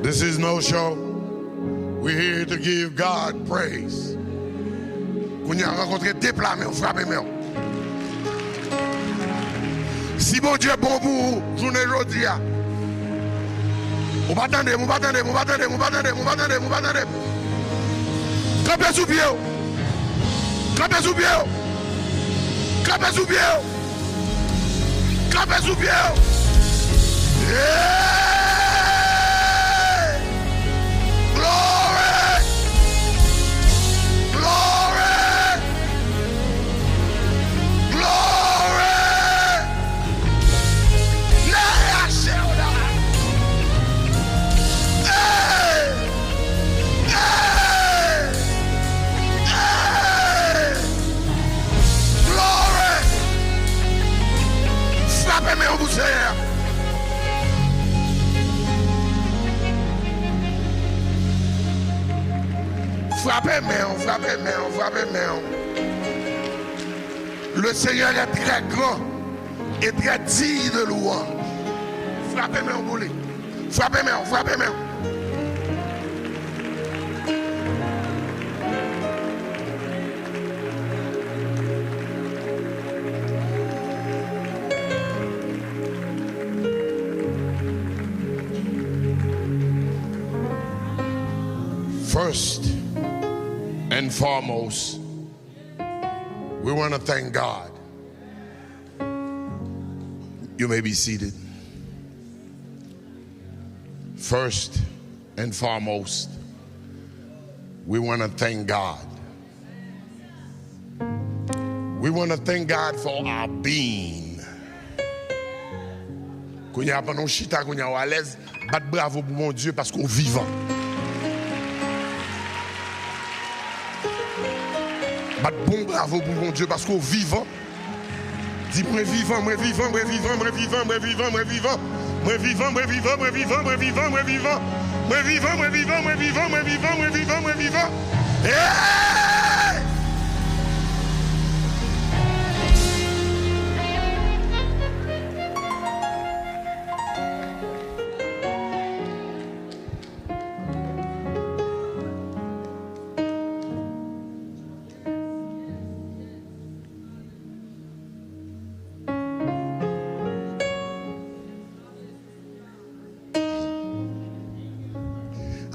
This is no show. We're here to give God praise. Qu'on y a rencontré déplacé, on frappe mes mains. Si bon Dieu est bon pour vous, journée aujourd'hui, on va attendre, on va attendre, on va attendre, on va attendre, on va attendre, on va attendre. Campez sous pied. Campez sous pied. Campez sous pied. Campez sous pied. Glory. Glory. Glory. Yeah, shoulder. Hey. Hey. Hey. Glory. Frappez-moi au bout de frappez-moi, frappez-moi, frappez-moi. Le Seigneur est très grand et très digne de louange. Frappez-moi au boulet. Frappez-moi, frappez-moi. First and foremost, we want to thank God. You may be seated. First and foremost, we want to thank God. We want to thank God for our being. Kounya pa nou chita kounya ou à l'aise, bat bravo pour mon Dieu parce qu'on vivant. Bon bravo pour mon Dieu parce qu'au vivant, dis moi vivant, moi vivant, moi vivant, moi vivant, moi vivant, moi vivant, moi vivant, moi vivant, moi vivant, moi vivant, moi vivant, moi vivant, moi vivant, moi vivant, moi vivant, moi vivant, moi vivant.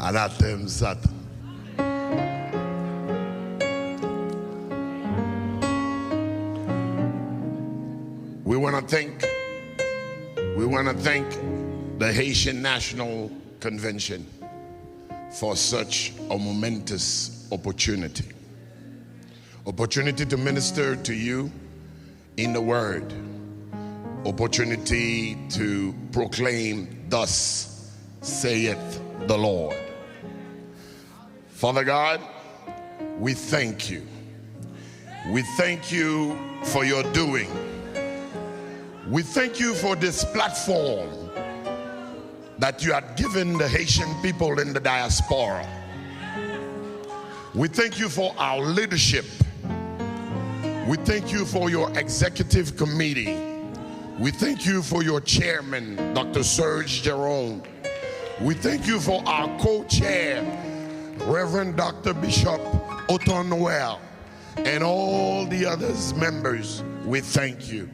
Anathème Satan. We want to thank the Haitian National Convention for such a momentous opportunity. Opportunity to minister to you in the word. Opportunity to proclaim, thus saith the Lord. Father God, we thank you. We thank you for your doing. We thank you for this platform that you had given the Haitian people in the diaspora. We thank you for our leadership. We thank you for your executive committee. We thank you for your chairman, Dr. Serge Jerome. We thank you for our co-chair, Reverend Dr. Bishop Otton Noel, and all the others members. We thank you.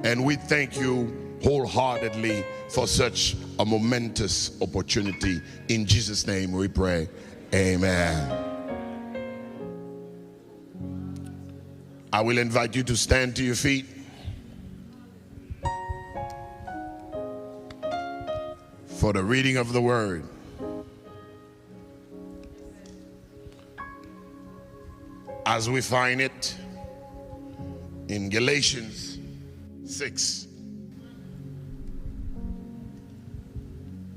And we thank you wholeheartedly for such a momentous opportunity. In Jesus' name we pray. Amen. I will invite you to stand to your feet. For the reading of the word. As we find it in Galatians 6,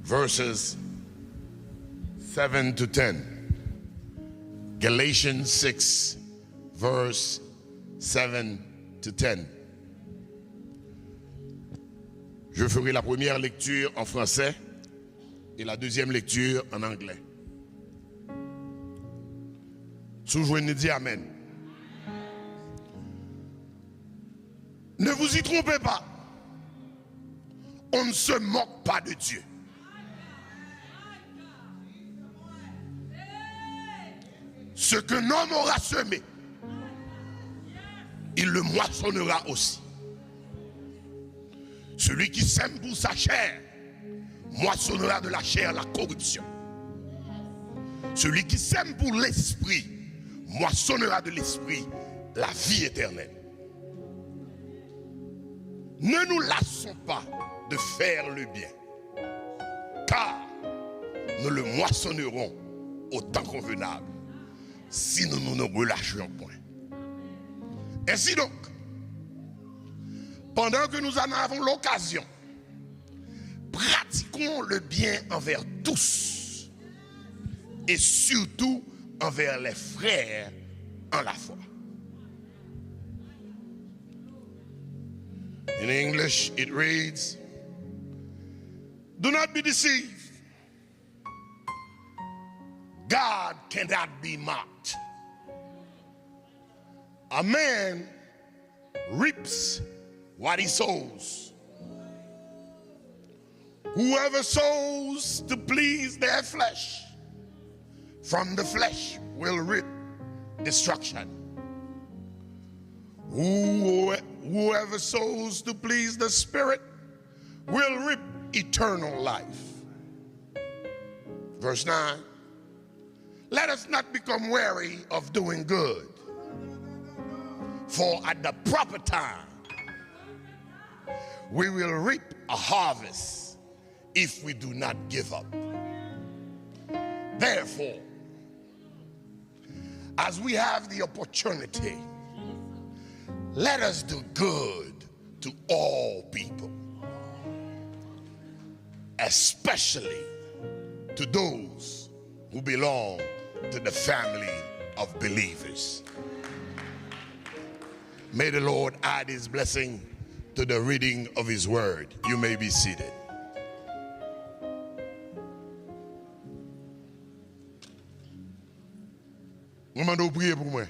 verses 7 to 10. Galatians 6, verse 7 to 10. Je ferai la première lecture en français et la deuxième lecture en anglais. Soujoignez, dit Amen. Ne vous y trompez pas. On ne se moque pas de Dieu. Ce qu'un homme aura semé, il le moissonnera aussi. Celui qui sème pour sa chair, moissonnera de la chair la corruption. Celui qui sème pour l'esprit, moissonnera de l'esprit la vie éternelle. Ne nous lassons pas de faire le bien, car nous le moissonnerons au temps convenable si nous ne nous relâchions point. Ainsi donc, pendant que nous en avons l'occasion, pratiquons le bien envers tous et surtout envers les frères en la foi. In English, it reads, do not be deceived. God cannot be mocked. A man reaps what he sows. Whoever sows to please their flesh, from the flesh will reap destruction. Whoever sows to please the Spirit will reap eternal life. Verse 9, let us not become weary of doing good, for at the proper time we will reap a harvest if we do not give up. Therefore, as we have the opportunity, let us do good to all people, especially to those who belong to the family of believers. May the Lord add his blessing to the reading of his word. You may be seated. Maman doit prier pour moi.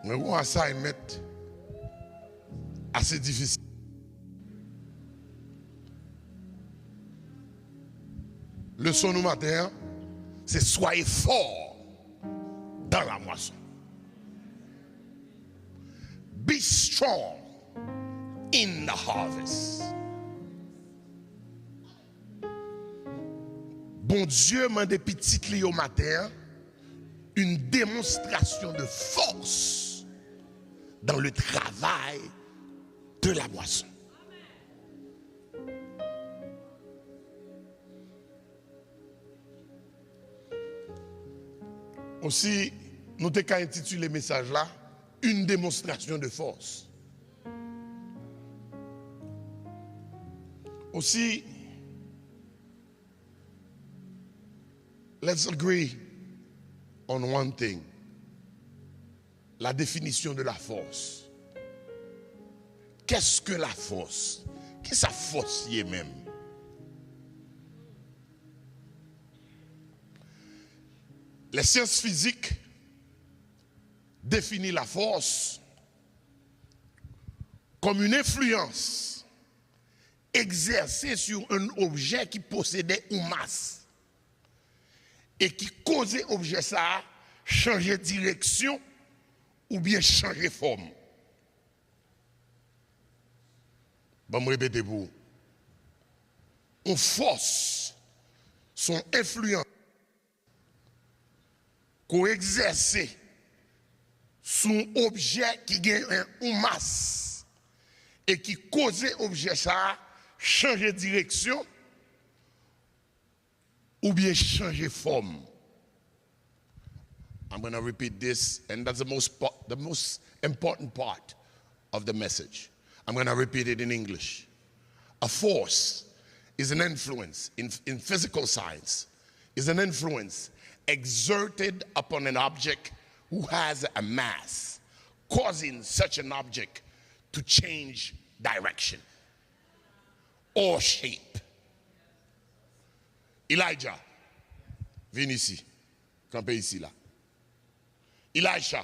Mais un assignment assez difficile. Le son du matin, c'est soyez fort dans la moisson. Be strong in the harvest. Bon Dieu m'a des petits clés au matin, une démonstration de force dans le travail de la moisson. Aussi, nous avons intitulé le message là, une démonstration de force. Aussi, let's agree on one thing. La définition de la force. Qu'est-ce que la force? Qu'est-ce que la force y est même? Les sciences physiques définissent la force comme une influence exercée sur un objet qui possédait une masse et qui causait l'objet ça changer de direction ou bien changer de forme. Bon, je répète pour vous. Une force, son influence qu'on exerce sur un objet qui gagne une masse et qui cause l'objet ça changer de direction ou bien changer de forme. I'm going to repeat this, and that's the most important part of the message. I'm going to repeat it in English. A force is an influence in physical science, is an influence exerted upon an object who has a mass, causing such an object to change direction or shape. Elijah, viens ici, campez ici là. Elisha,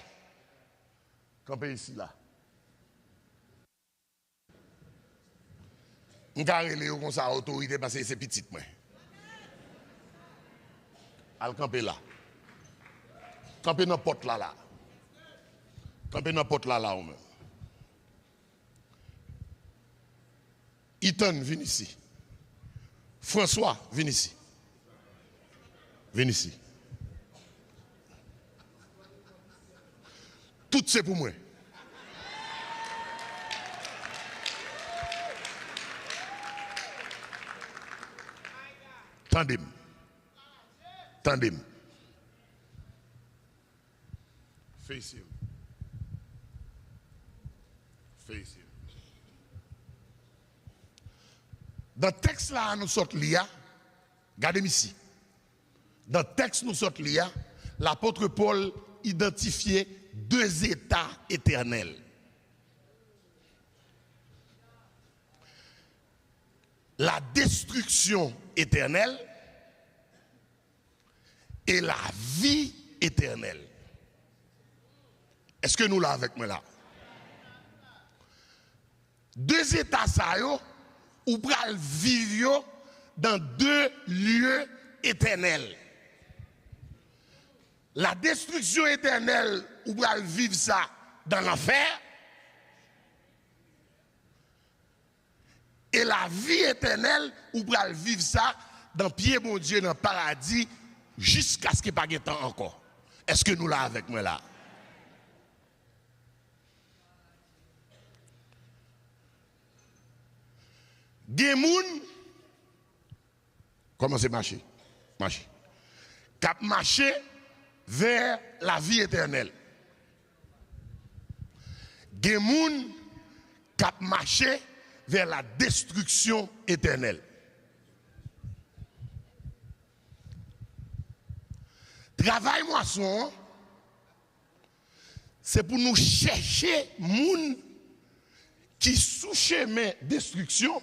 campez ici là. Je vais comme ça autorité parce que c'est petit moi. Al camper là. Camper dans porte là. Camper dans porte là ou même. Ethan, viens ici. François, viens ici. Viens ici. Tout c'est pour moi. Tandem. Tandem. Face him. Face him. Dans le texte là, nous sortons l'IA. Regardez ici. Dans le texte nous sortons l'IA, l'apôtre Paul identifiait 2 états éternels. La destruction éternelle et la vie éternelle. Est-ce que nous l'avons avec moi là? 2 états ça yo, ou pral vivre dans 2 lieux éternels. La destruction éternelle, ou pral vivre ça dans l'enfer. Et la vie éternelle, ou pral vivre ça dans pied mon Dieu, dans le paradis, jusqu'à ce qu'il n'y ait pas de temps encore. Est-ce que nous l'avons avec moi là? Gemoun, comment c'est marcher? Marcher. Cap marcher vers la vie éternelle. Gemoun, cap marcher vers la destruction éternelle. Travail moisson, c'est pour nous chercher moun qui sous chemin destruction.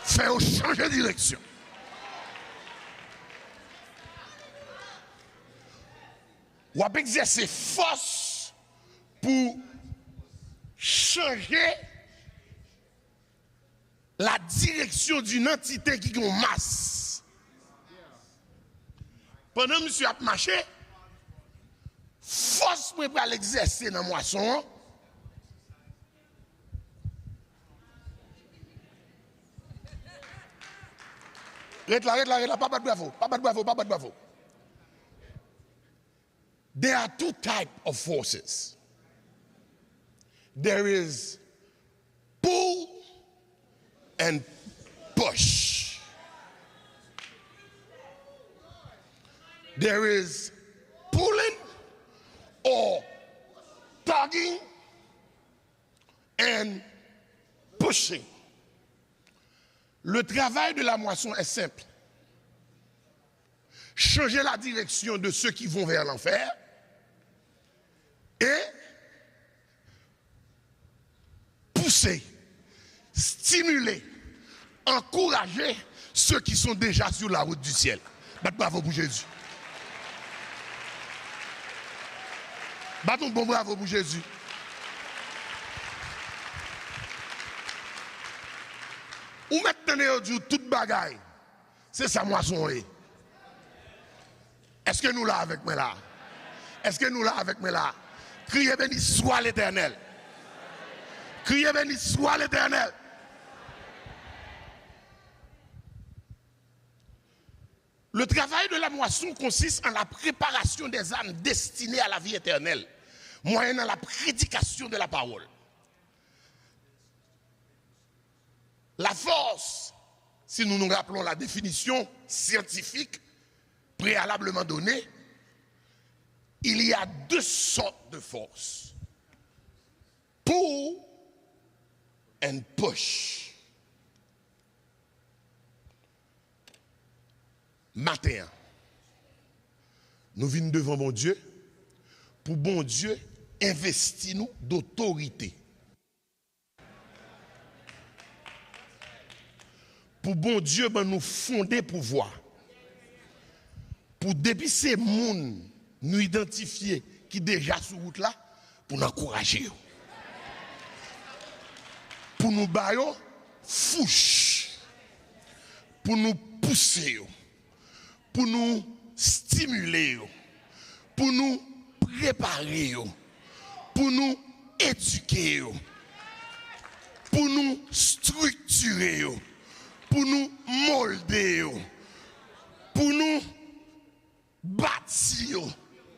Faire changer de direction. Ou à exercer force pour changer la direction d'une entité qui a une masse. Pendant que monsieur a marché, force pour l'exercer dans la moisson. Arrête là, pas de bravo. There are 2 types of forces. There is pull and push. There is pulling or tugging and pushing. Le travail de la moisson est simple. Changer la direction de ceux qui vont vers l'enfer et pousser, stimuler, encourager ceux qui sont déjà sur la route du ciel. Bravo pour Jésus. Battons bon bravo pour Jésus. Ou maintenant, toute bagaille, c'est sa moisson. Est-ce que nous l'avons avec moi là? Est-ce que nous l'avons avec moi là? Criez béni soit l'Éternel. Criez béni soit l'Éternel. Le travail de la moisson consiste en la préparation des âmes destinées à la vie éternelle, moyennant la prédication de la parole. La force, si nous nous rappelons la définition scientifique préalablement donnée, il y a 2 sortes de force. Pull and push. Matin, nous venons devant bon Dieu pour bon Dieu investir nous d'autorité. Pour bon Dieu nous fonder pouvoir. Pour depuis ces gens nous identifier qui déjà sur route là pour nous encourager. pour nous bailler fouche, pour nous pousser, pour nous stimuler, pour nous préparer, pour nous éduquer, pour nous structurer, pour nous molder, pour nous bâtir.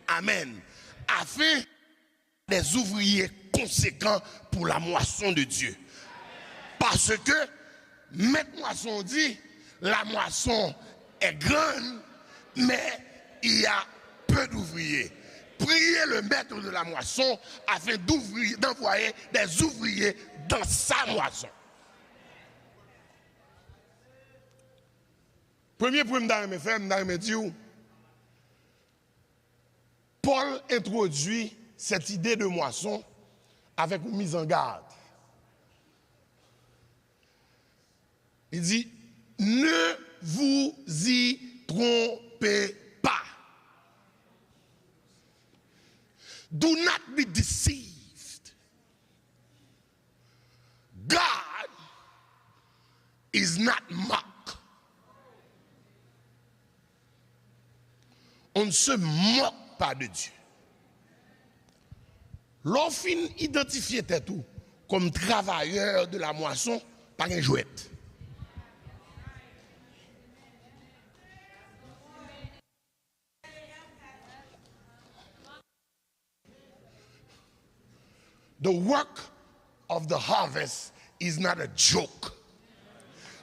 Amen. Afin des ouvriers conséquents pour la moisson de Dieu. Parce que, Maître Moisson dit, la moisson est grande, mais il y a peu d'ouvriers. Priez le maître de la moisson afin d'envoyer des ouvriers dans sa moisson. Premier point me dit, Paul introduit cette idée de moisson avec une mise en garde. Il dit, ne vous y trompez pas. Do not be deceived. God is not mocked. On ne se moque pas de Dieu. L'offre identifiait tout comme travailleur de la moisson par un jouet. The work of the harvest is not a joke.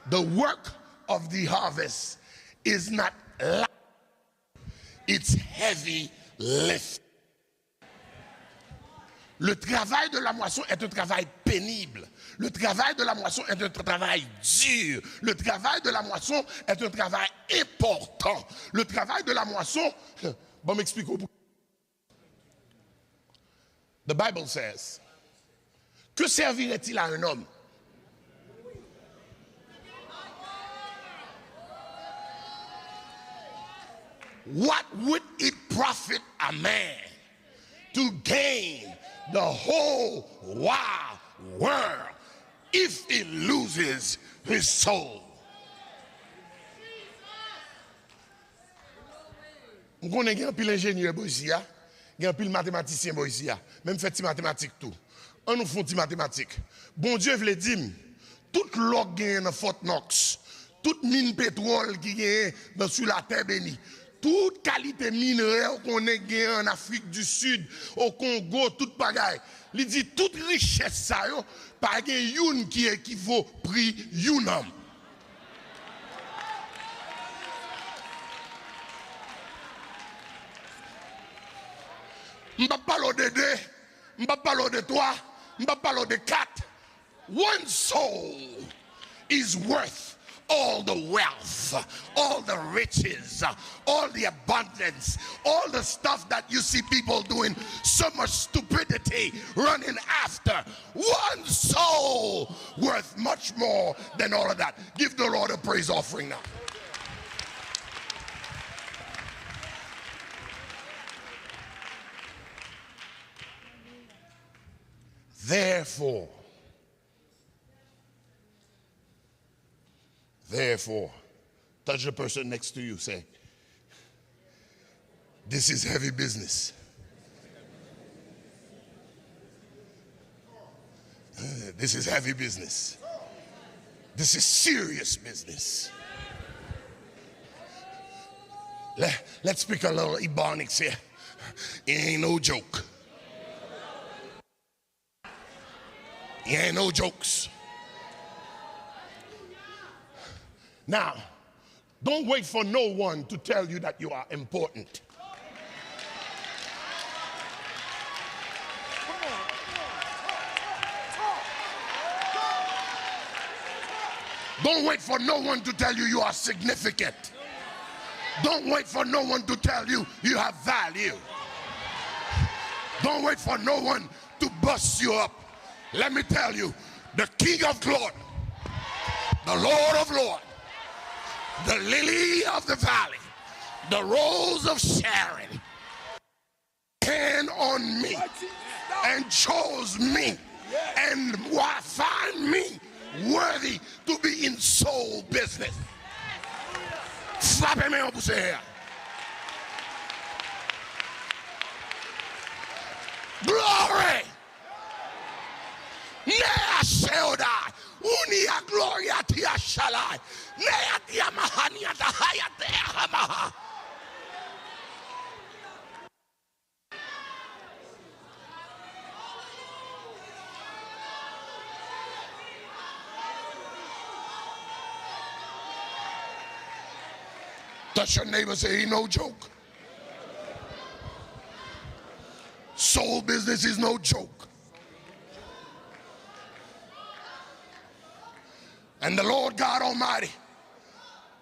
The work of the harvest is not light. It's heavy lift. Le travail de la moisson est un travail pénible. Le travail de la moisson est un travail dur. Le travail de la moisson est un travail important. Le travail de la moisson, bon m'expliquer. The Bible says, que servirait-il à un homme? What would it profit a man to gain the whole wide world if he loses his soul? On connaît un pile ingénieur ici, un pile mathématicien ici, même fait mathématiques tout. On nous font des mathématiques. Bon Dieu veut dire, toute l'eau qui est dans Fort Knox, toute mine pétrole qui est sur la terre bénie, toute qualité minerais qu'on a en Afrique du Sud, au Congo, toute bagaille. Il dit toute richesse ça yo, pas gen youn qui équivaut prix younam. M'pa parler de deux, m'pa parler de trois, m'pa parler de quatre. One soul is worth all the wealth, all the riches, all the abundance, all the stuff that you see people doing, so much stupidity running after. One soul worth much more than all of that. Give the Lord a praise offering now. Therefore, touch the person next to you, say, this is heavy business. This is heavy business. This is serious business. Let's speak a little Ebonics here. It ain't no joke. It ain't no jokes. Now, don't wait for no one to tell you that you are important. Don't wait for no one to tell you you are significant. Don't wait for no one to tell you you have value. Don't wait for no one to bust you up. Let me tell you, the King of Glory, the Lord of Lords, the lily of the valley, the rose of Sharon, hand on me and chose me and find me worthy to be in soul business. Frappez-moi pour ça. Glory. Nea Sheodai. Unia gloria tia shalai. Nea tia mahania tahaya tia hamaha. Touch your neighbor, say, ain't no joke. Soul business is no joke. And the Lord God Almighty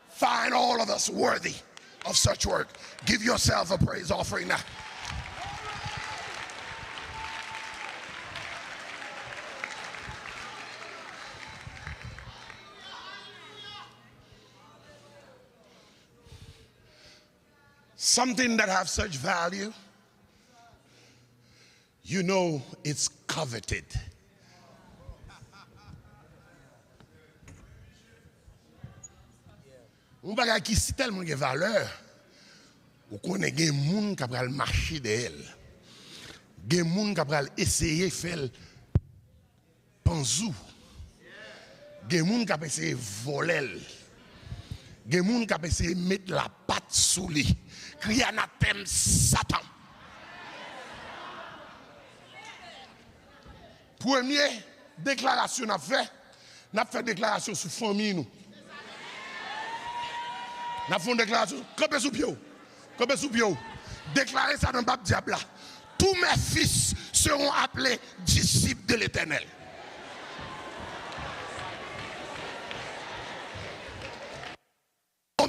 find all of us worthy of such work. Give yourself a praise offering now. Something that have such value, you know it's coveted. Un bagay qui si tellement de valeur, ou connaît gen moun qui pral marcher de elle. Gen moun qui pral essayer faire panzou. Gen moun qui essayer voler. Gen moun qui essayer mettre la patte sous lui. Crier anathème Satan. Première déclaration n'a fait déclaration sur famille nous. N'a fait une déclaration, campez sous pied. Campez sous pied. Déclarez ça dans le Bab diable là. Tous mes fils seront appelés disciples de l'Éternel.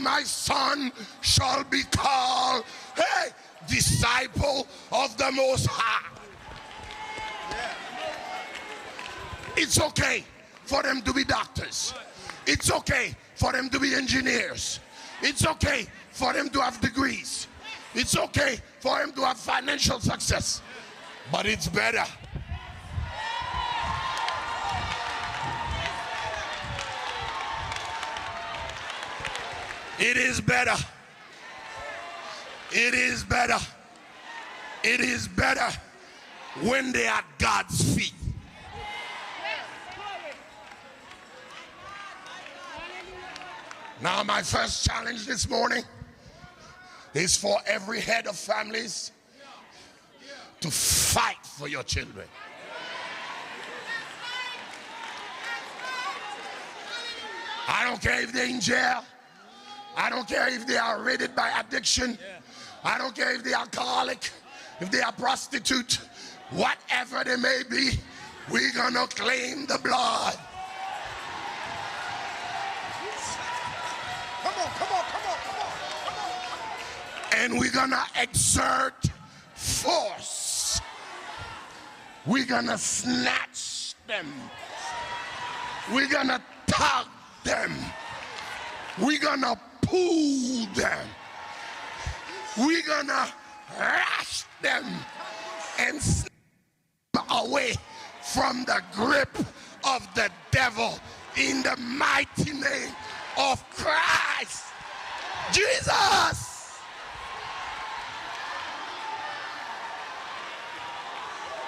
My son shall be called, hey, disciple of the Most High. It's okay for them to be doctors. It's okay for them to be engineers. It's okay for them to have degrees. It's okay for them to have financial success. But it's better. It is better. It is better. It is better when they are at God's feet. Now, my first challenge this morning is for every head of families to fight for your children. I don't care if they're in jail. I don't care if they are raided by addiction. I don't care if they are alcoholic, if they are prostitute, whatever they may be, we're gonna claim the blood. Come on. And we're gonna exert force. We're gonna snatch them. We're gonna tug them. We're gonna pull them. We're gonna rush them and snap away from the grip of the devil in the mighty name of Christ Jesus.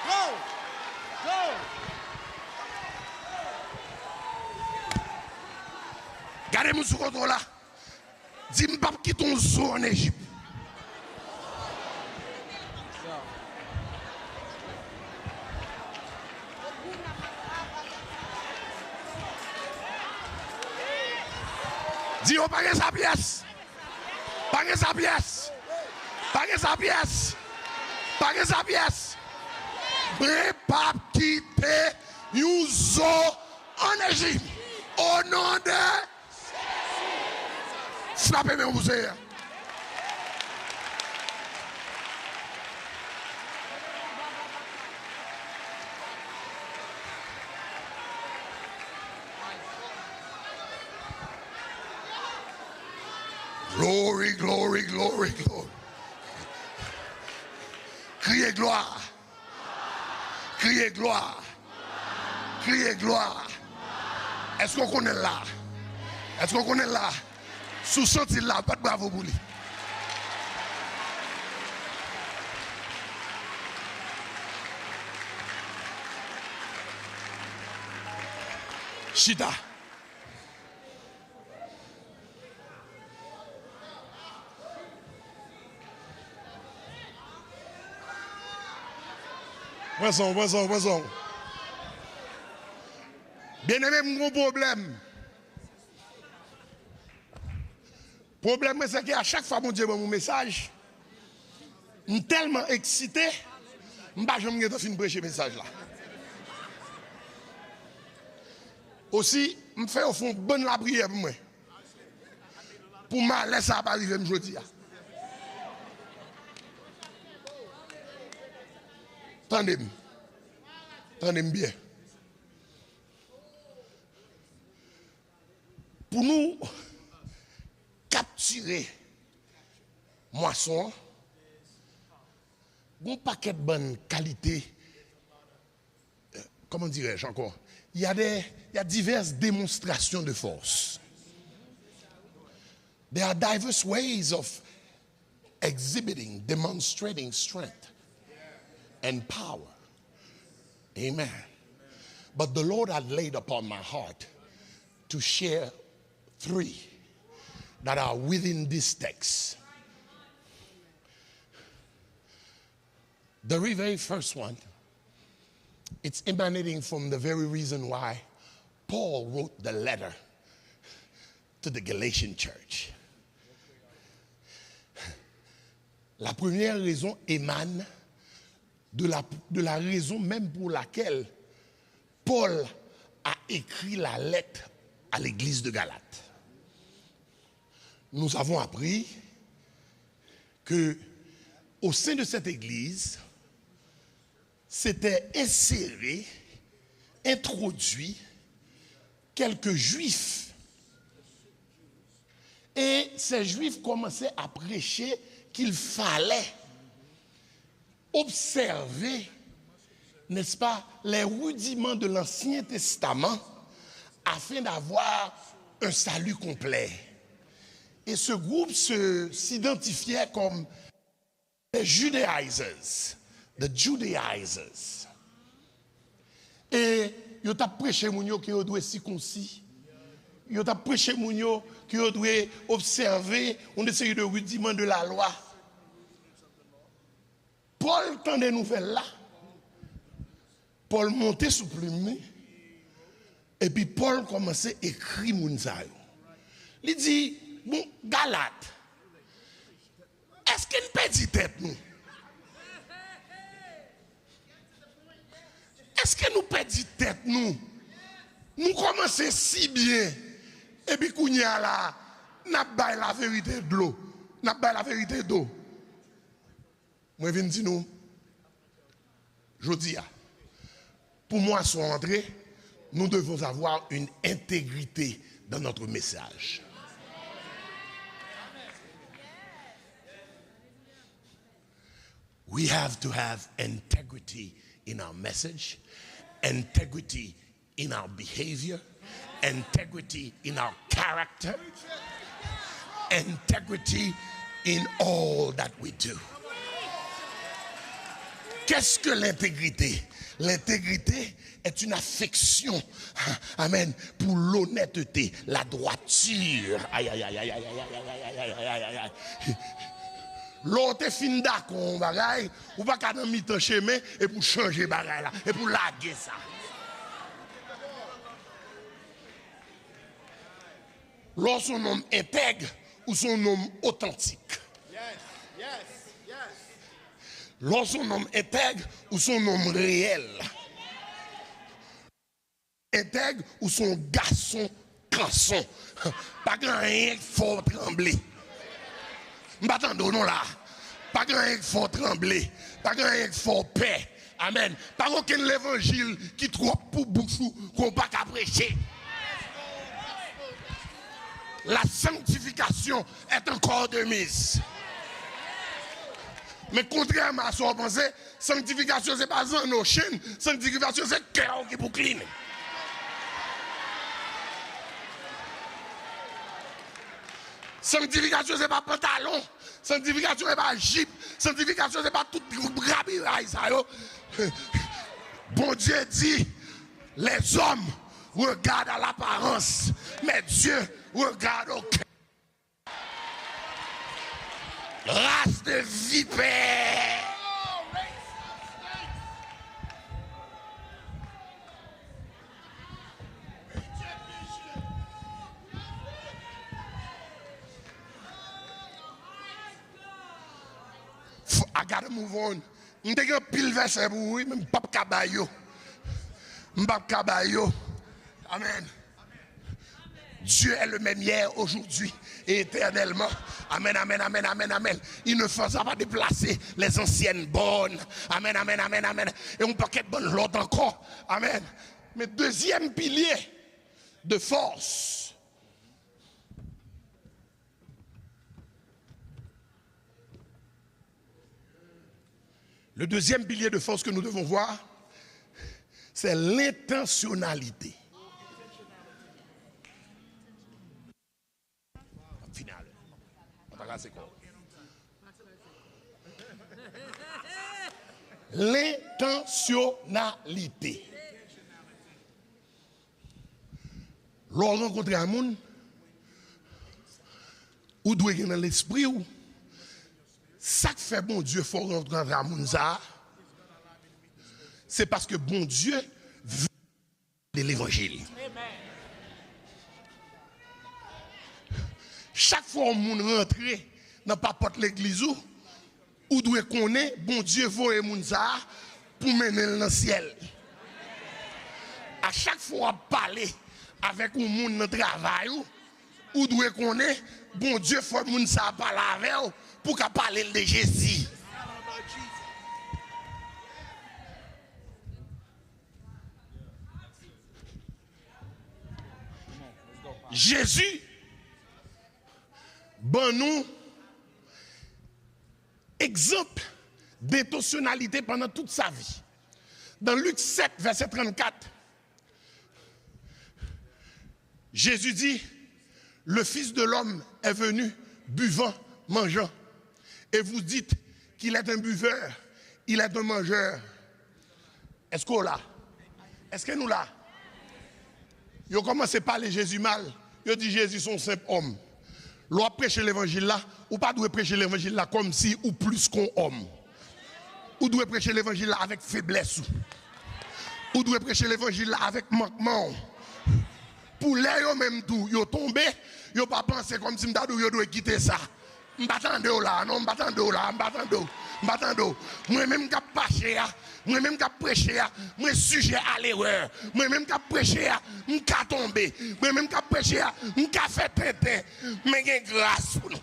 Go. Gardez-moi sous contrôle là. Dis-moi pas qui ton zoo en Égypte. Dis-moi pas sa pièce. Pas sa pièce. Pas sa pièce. Pas sa pièce. Mais pas quitter un zoo en Égypte. Au nom de frappez-moi vous avez. Glory, glory, glory, glory. Criez gloire. Criez gloire. Criez gloire. Est-ce qu'on connaît là? Est-ce qu'on connaît là? Sous senti là, pas de bravo pour lui. Chita. Poisson. Bien aimé, mon problème. Problème, c'est qu'à chaque fois, mon Dieu, mon message, je suis tellement excité, je ne vais jamais finir de prêcher ce message-là. Aussi, je fais au fond bonne la prière pour moi. Pour moi, laisser ça pas arriver aujourd'hui. Tendez-moi bien. Pour nous capturer moisson, un paquet de bonne qualité, comment dirais-je encore? Il y a diverses démonstrations de force. There are diverse ways of exhibiting, demonstrating strength and power. Amen. But the Lord had laid upon my heart to share 3 that are within this text. The very first one, it's emanating from the very reason why Paul wrote the letter to the Galatian church. La première raison émane de la raison même pour laquelle Paul a écrit la lettre à l'église de Galate. Nous avons appris que au sein de cette église, s'étaient insérés, introduits quelques juifs. Et ces juifs commençaient à prêcher qu'il fallait observer, n'est-ce pas, les rudiments de l'Ancien Testament afin d'avoir un salut complet. Et ce groupe s'identifiait comme les Judaizers. The Judaizers. Et ils ont prêché mounio qui doit circoncis. Ils ont prêché mounio qui doit observer on essaye de rudiments de la loi. Paul tant des nouvelles là. Paul montait sous plume et puis Paul commençait à écrire mounsayo. Il dit bon Galate. Est-ce qu'il ne perd tête nous? Est-ce que nous perdons tête nous? Nous commençons si bien. Et puis qu'on y a là, n'a pas la vérité de l'eau. N'a pas la vérité d'eau. Moi je viens dire nous. Je dis pour moi son entrée, nous devons avoir une intégrité dans notre message. We have to have integrity in our message, integrity in our behavior, integrity in our character, integrity in all that we do. Qu'est-ce que l'intégrité? L'intégrité est une affection, amen, pour l'honnêteté, la droiture. Aïe, aïe, aïe, aïe, aïe, aïe, aïe, aïe, aïe, aïe. L'autre fin d'accord, bagaille, ou pas qu'à dans mi-temps chemin et pour changer bagaille là, et pour larguer ça. Lorsque son homme intègre ou son homme authentique. Lorsque son homme intègre ou son homme réel. Intègre ou son garçon canson. Pas grand rien faut trembler. M'attendons non là. Pas grand rien faut trembler. Pas grand rien faut paix. Amen. Pas aucun l'évangile qui trop pour bouchou qu'on pas qu'à prêcher. La sanctification est encore de mise. Mais contrairement à ce qu'on pensait, sanctification c'est pas dans nos chaînes, sanctification c'est cœur qui pour clean. Sanctification, ce n'est pas pantalon. Sanctification, ce n'est pas jupe. Sanctification, ce n'est pas tout grabiraille. Bon Dieu dit, les hommes regardent à l'apparence, mais Dieu regarde au cœur. Race de vipères. I gotta move on. Je suis un pile verset pour vous, même pas cabayo. M'pap cabayo. Amen. Dieu est le même hier, aujourd'hui et éternellement. Amen, amen, amen, amen, amen. Il ne faisra pas déplacer les anciennes bonnes. Amen, amen, amen, amen. Et on peut être bonne l'autre encore. Amen. Mais deuxième pilier de force. Le deuxième pilier de force que nous devons voir, c'est l'intentionnalité. Final. L'intentionnalité. Lorsqu'on rencontre un monde, ou doit être dans l'esprit, ou ça que fait bon Dieu faut rencontrer un monde, c'est parce que bon Dieu veut de l'évangile. Chaque fois que moun rentre dans la porte de l'église, ou doit connaître, bon Dieu veut moun ça pour mener dans le ciel. À chaque fois parler avec un moun dans le travail, ou doit connaître, bon Dieu faut moun ça parler avec pour qu'à parler de Jésus. Jésus, bon nous, exemple d'intentionnalité pendant toute sa vie. Dans Luc 7, verset 34, Jésus dit, le Fils de l'homme est venu buvant, mangeant. Et vous dites qu'il est un buveur, il est un mangeur. Est-ce qu'on l'a? Est-ce que nous l'a? Ils ont commencé à parler Jésus mal. Ils ont dit Jésus son simple homme. L'on prêcher l'évangile là, ou pas doit prêcher l'évangile là comme si ou plus qu'un homme. Ou doit prêcher l'évangile là avec faiblesse. Ou doit prêcher l'évangile là avec manquement. Pour les yo même tout, yo tombé, yo pas pensé comme si m'dadou yo doit quitter ça. M'battando là, non m'battando là, m'battando. Moi même qui passer moi même qui prêcher moi sujet à l'erreur. Moi même qui prêcher m'ka tomber. Moi même qui prêcher m'ka fait tintin. Mais gen grâce pour nous.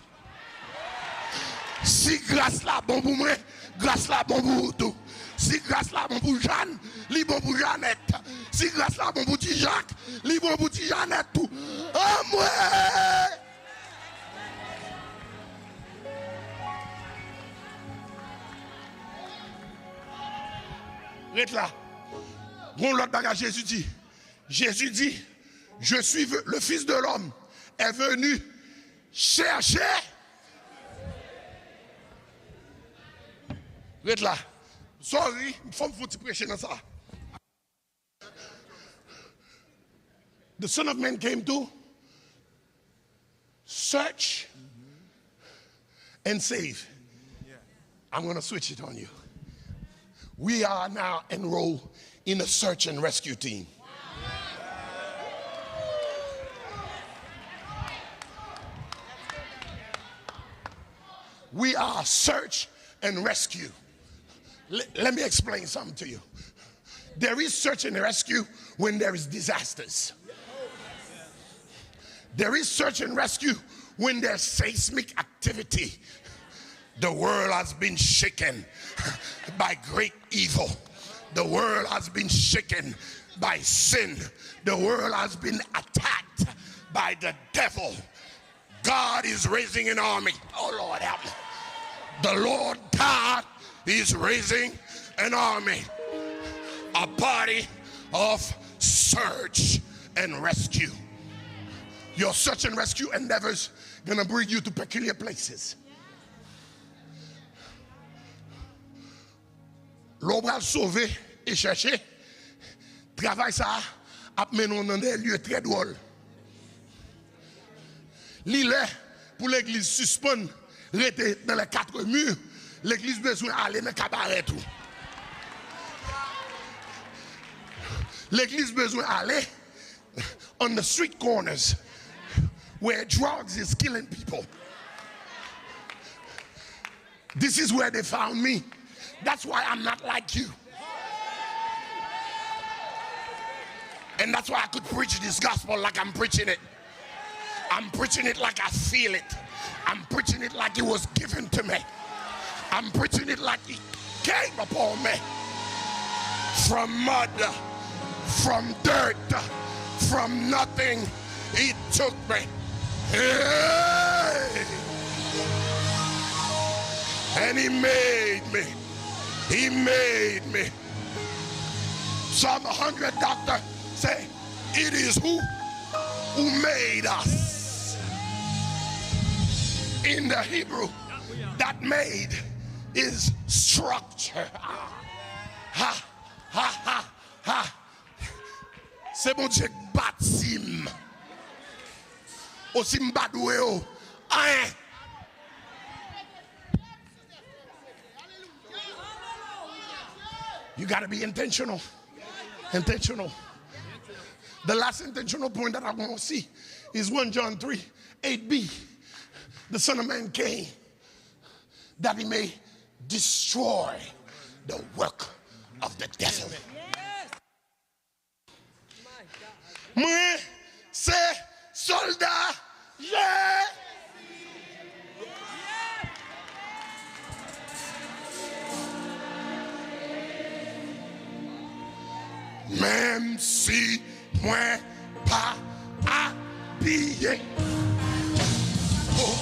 Si grâce là bon pour moi, grâce là bon pour tout. Si grâce là bon pour Jeanne, li bon pour Jeannette. Si grâce là bon pour petit Jacques, li bon pour petit Jeannette tout. Oh moi! Reste là. Bon l'autre bagage Jésus dit, je suis le Fils de l'homme est venu chercher. Reste là. Sorry, il faut me prêcher dans ça. The Son of Man came to search and save. I'm going to switch it on you. We are now enrolled in a search and rescue team. We are search and rescue. Let me explain something to you. There is search and rescue when there is disasters. There is search and rescue when there's seismic activity. The world has been shaken by great evil. The world has been shaken by sin. The world has been attacked by the devil. God is raising an army. Oh Lord, help me. The Lord God is raising an army. A party of search and rescue. Your search and rescue endeavors gonna bring you to peculiar places. L'on va sauver et chercher. Travail ça a mené dans des lieux très drôles. L'île pour l'église suspendre, rester dans les quatre murs, l'église besoin d'aller dans le cabaret tout. L'église besoin d'aller on the street corners where drugs is killing people. This is where they found me. That's why I'm not like you. And that's why I could preach this gospel like I'm preaching it. I'm preaching it like I feel it. I'm preaching it like it was given to me. I'm preaching it like it came upon me. From mud, from dirt, from nothing, he took me. Hey! And he made me. He made me. Psalm 100, doctor, say, it is who made us. In the Hebrew, that made is structure. Ha, ha, ha, ha. C'est bon Dieu bâtim. Aussi m'badoué o. Hein. You got to be intentional. Intentional. The last intentional point that I want to see is 1 John 3, 8b. The Son of Man came that he may destroy the work of the devil. Moi, c'est soldat, yeah. Même si moi pas habillé, oh,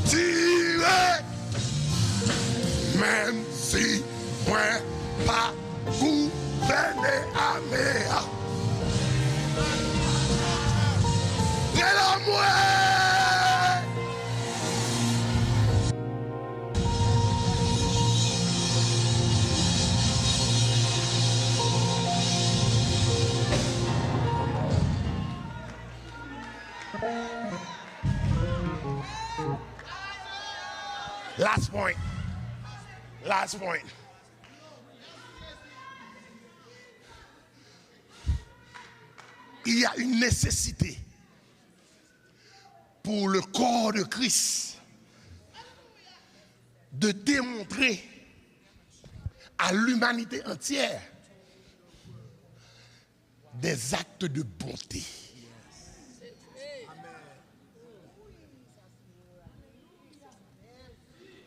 tiré, même si moi pas gouverné à mer, et la moi. Last point. Last point. Il y a une nécessité pour le corps de Christ de démontrer à l'humanité entière des actes de bonté.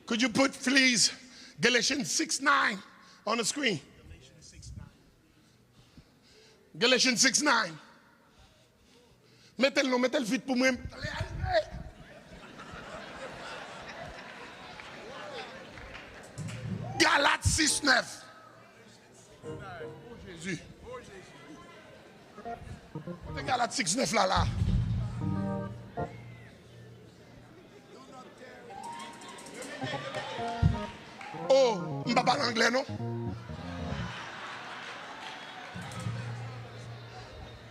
Could you put, please, Galatians 6:9 on the screen? Galatians 6:9. Mettez-le vite pour moi. Galates 6:9. Oh Jésus. Galates 6:9 là. Oh, je ne parle pas anglais, non?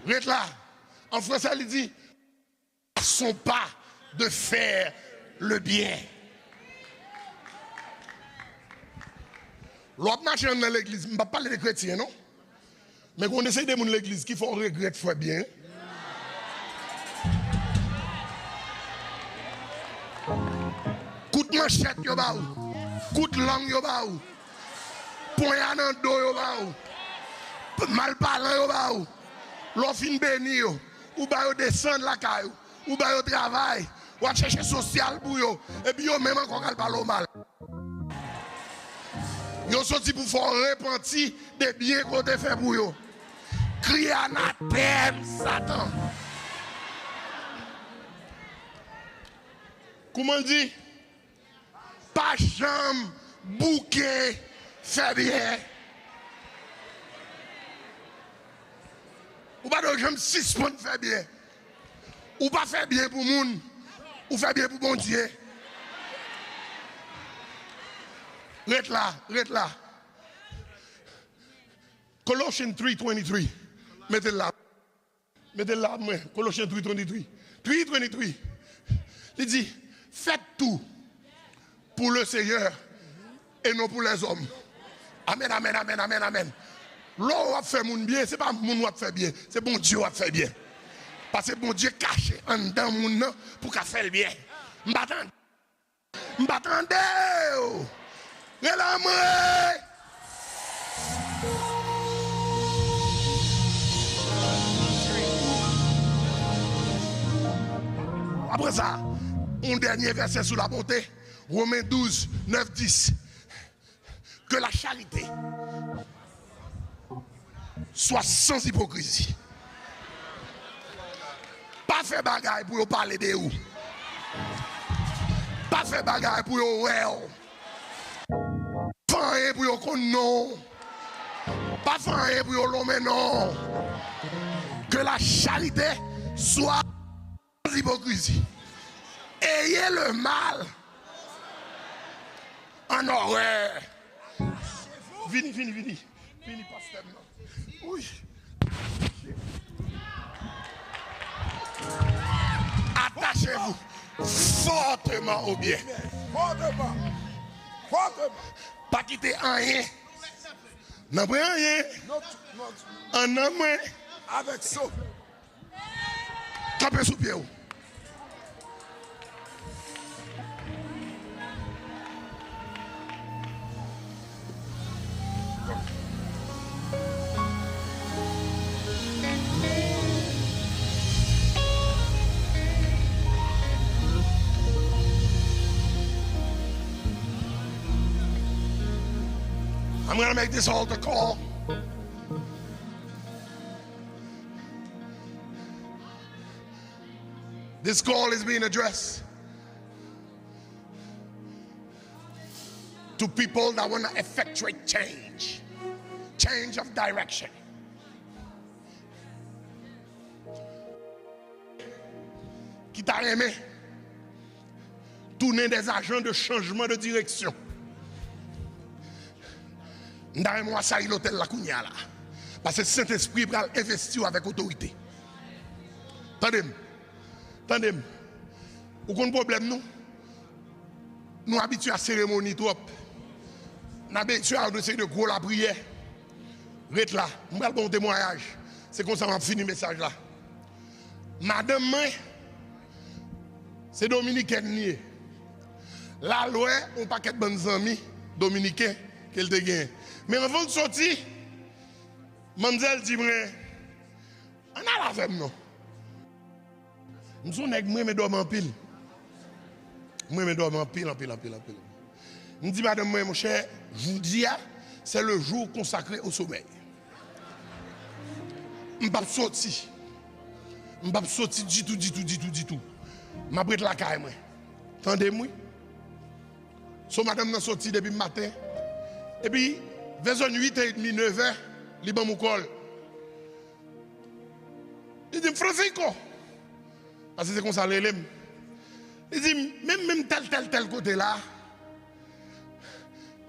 Reste là. En français, il dit, ne sont pas de faire le bien. L'autre marche dans l'église, je ne parle pas parler des chrétiens, non? Mais quand on essaie de monter l'église qui font regret de faire bien. Coup de manchette, yo ba ou. Coup de langue, yo ba ou. Poignard dans le dos, yo ba ou. Mal parlant, yo ba ou. L'offre béni, yo. Ou ba yo descendre la caille. Ou ba yo travail. Ou à chercher social pour yo. Et puis yo même encore qu'elle parle mal. Yo sorti pour faire repentir des biens qu'on te fait pour yo. Crier anathème, Satan. Comment on dit? Pas jambe, bouquet, fait bien. Ou pas de jambe 6 points fait bien. Ou pas faire bien pour moun, ou faire bien pour bon Dieu. Reste là, reste là. Colossians 3:23. Mettez-le là. Mettez-le là, moi. Colossians 3:23. 3:23. Il dit, faites tout pour le Seigneur et non pour les hommes. Amen, amen, amen, amen, amen. L'on va faire mon bien, c'est pas mon va faire bien, c'est bon Dieu va faire bien. Parce que bon Dieu cache en dedans mon pour qu'à faire le bien. M'attendez. M'attendez. Après ça, un dernier verset sur la bonté, Romains 12, 9, 10. Que la charité soit sans hypocrisie. Pas faire bagaille pour parler de vous. Pas faire bagaille pour vous. Pas faire pour vous non. Pas faire pour vous non. Que la charité soit sans hypocrisie. Ayez le mal en horreur. Vini, pasteur. Oui. Attachez-vous fortement au bien. Fortement. Pas quitter rien. N'en prenez rien. En homme. Avec ça. Campez sous pied. I'm going to make this altar call. This call is being addressed to people that want to effectuate change of direction. Qui t'a aimé tourner des agents de changement de direction. Moi, ça y l'hôtel la Kounia là. Parce que le Saint-Esprit va investir avec autorité. Attendez. Vous avez un problème, nous habitués à la cérémonie trop. Nous habitués à de gros la prière. Reste là, je vais bon témoignage. C'est comme ça que je fini le message là. Madame, c'est dominicaine. La loi, on paquet de bonnes amis dominicains qu'elle te gagne. Mais avant de sortir, mademoiselle dit, on a la femme, non? Je suis un moi, je dors en pile. Moi, je dors en pile. Je dis, madame, mon cher, je vous dis, c'est le jour consacré au sommeil. Je ne vais pas sortir. Je ne vais pas sortir du tout. Je vais la caille. Attendez-moi. So, madame, je suis sorti depuis le matin. Et puis, vers 8h30, 9h, il y a mon col. Il dit, Francisco. Parce que c'est comme ça, il dit, même tel côté là,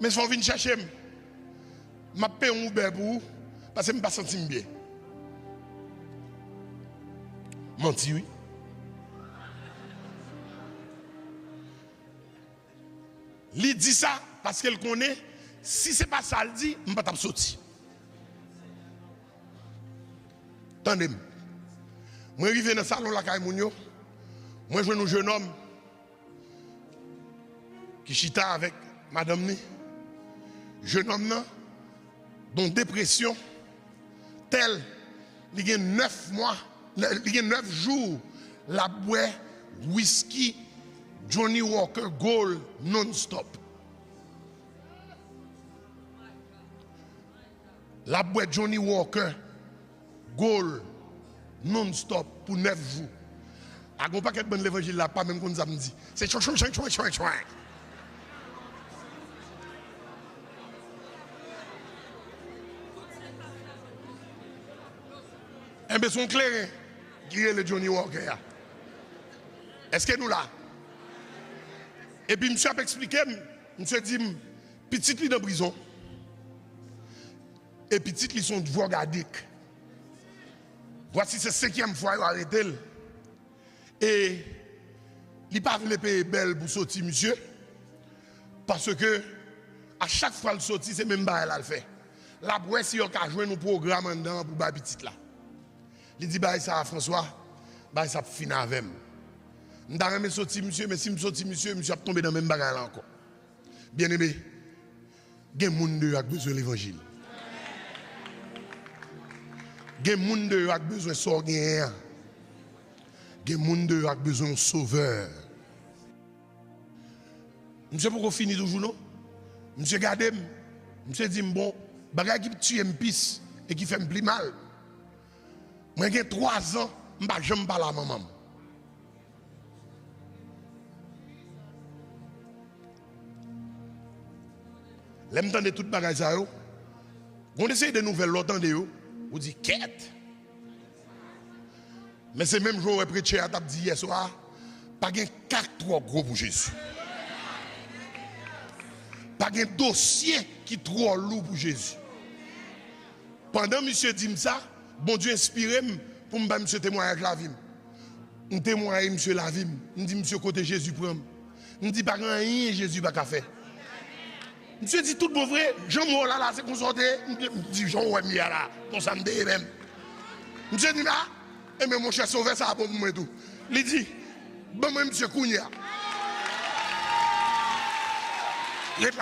mais si on vient chercher, je paye un Uber pour vous, parce que je ne me sens pas bien. Menti, oui. Il dit ça parce qu'elle connaît, si ce n'est pas ça, elle dit, je ne vais pas sortir. Attendez-moi. Moi, je suis dans le salon de la Caïmounio. Moi, je vois un jeune homme qui chita avec madame Ni. Jeune homme, dont dépression, tel, il y a 9 mois, il y a 9 jours, la boîte whisky Johnny Walker Gold non-stop. La boîte Johnny Walker Gold non-stop pour 9 jours. A gon paquet bon l'évangile là pas même qu'on nous a dit. C'est chouin. Un besoin clair qui est le Johnny Walker. Est-ce que nous là? Et puis, monsieur a expliqué, monsieur dit, petit li dans prison. Et petit li sont drogue addict. Voici c'est 5e fois qu'il a arrêté. Et il n'a pas voulu payer belle pour sortir, monsieur. Parce que à chaque fois qu'il sortit, c'est même pas elle a le fait. La boîte, si on a joué nos programmes dedans pour la petite là. Il dit, bah, ça, François, bah, ça finit avec moi. Je ne sortir, monsieur, mais si je sortis, monsieur a tombé dans le même bagage là encore. Bien aimé, il y a des gens qui ont besoin de l'évangile. Il y a des gens qui ont besoin de sortir. Il y a des gens qui ont besoin de sauveur. Monsieur, pourquoi finir toujours, non? Monsieur, regardez, monsieur dit, bon, bagage qui tue une pisse et qui fait plus mal. Moi, j'ai 3 ans, je ne vais jamais parler à maman. L'aime de toute bagage ça, on essaye de nouvelles, l'autant de vous, on dit quête. Mais c'est même jour où prêcher à table dit hier soir, pas de 4 trop gros pour Jésus. Pas de dossier qui est trop lourd pour Jésus. Pendant monsieur dit ça, bon Dieu inspiré pour me faire monsieur témoignage la vie. Je témoigne monsieur la vie. Je dis monsieur côté Jésus prend. Je dis pas rien Jésus pas faire. Monsieur dit tout bon vrai, Jean Mola là c'est qu'on sortait, je dis Jean ouais mia là, ton samedi même. Monsieur dit là, et mais mon cher sauveur ça pour moi tout. Il dit bon moi monsieur Kounia. Reste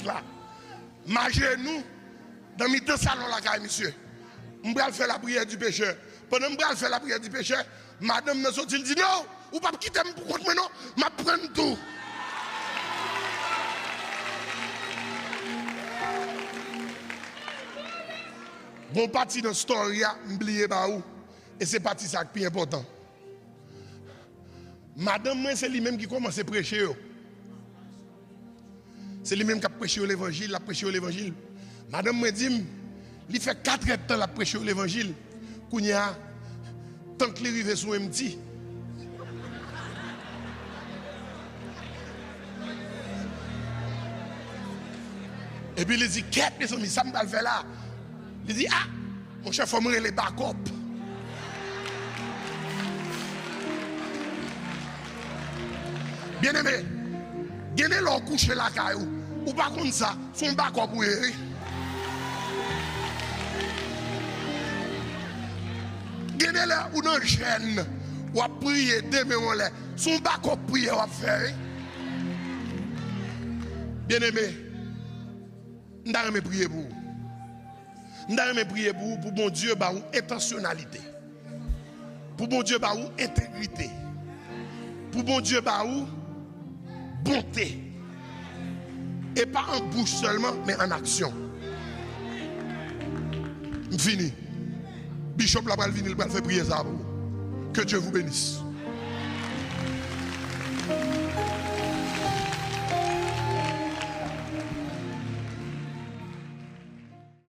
là. Mangez nous dans mi temps salon la caille monsieur. On va faire la prière du pécheur. Pendant que je faire la prière du pécheur, madame me sorti dit non. Ou pas quitter pour contre moi non, m'a prendre tout. Bon parti dans story a oublié ba ou et c'est parti ça qui est important. Madame moi c'est lui-même qui commence à prêcher. C'est lui-même qui a prêché l'évangile, la prêché l'évangile. Madame moi dit il fait 4 temps la prêcher l'évangile. Kounya tant qu'il arrive sur MT. Et puis il dit, qu'est-ce que ça me fait là? Il dit, ah, mon chef, il faut me les backup. Bien aimé, gagnez leur coucher la caillou. Ou pas comme ça, son backup pour eux. Gagnez leur ou dans chaîne, ou à prier demain, son backup prier ou à faire. Bien aimé, nous allons prier pour vous. Nous allons prier pour vous, pour bon Dieu, bah, intentionnalité. Pour bon Dieu, bah, intégrité. Pour bon Dieu, bah, bonté. Et pas en bouche seulement, mais en action. Fini. Bishop la va venir, il va faire prier ça pour vous. Que Dieu vous bénisse.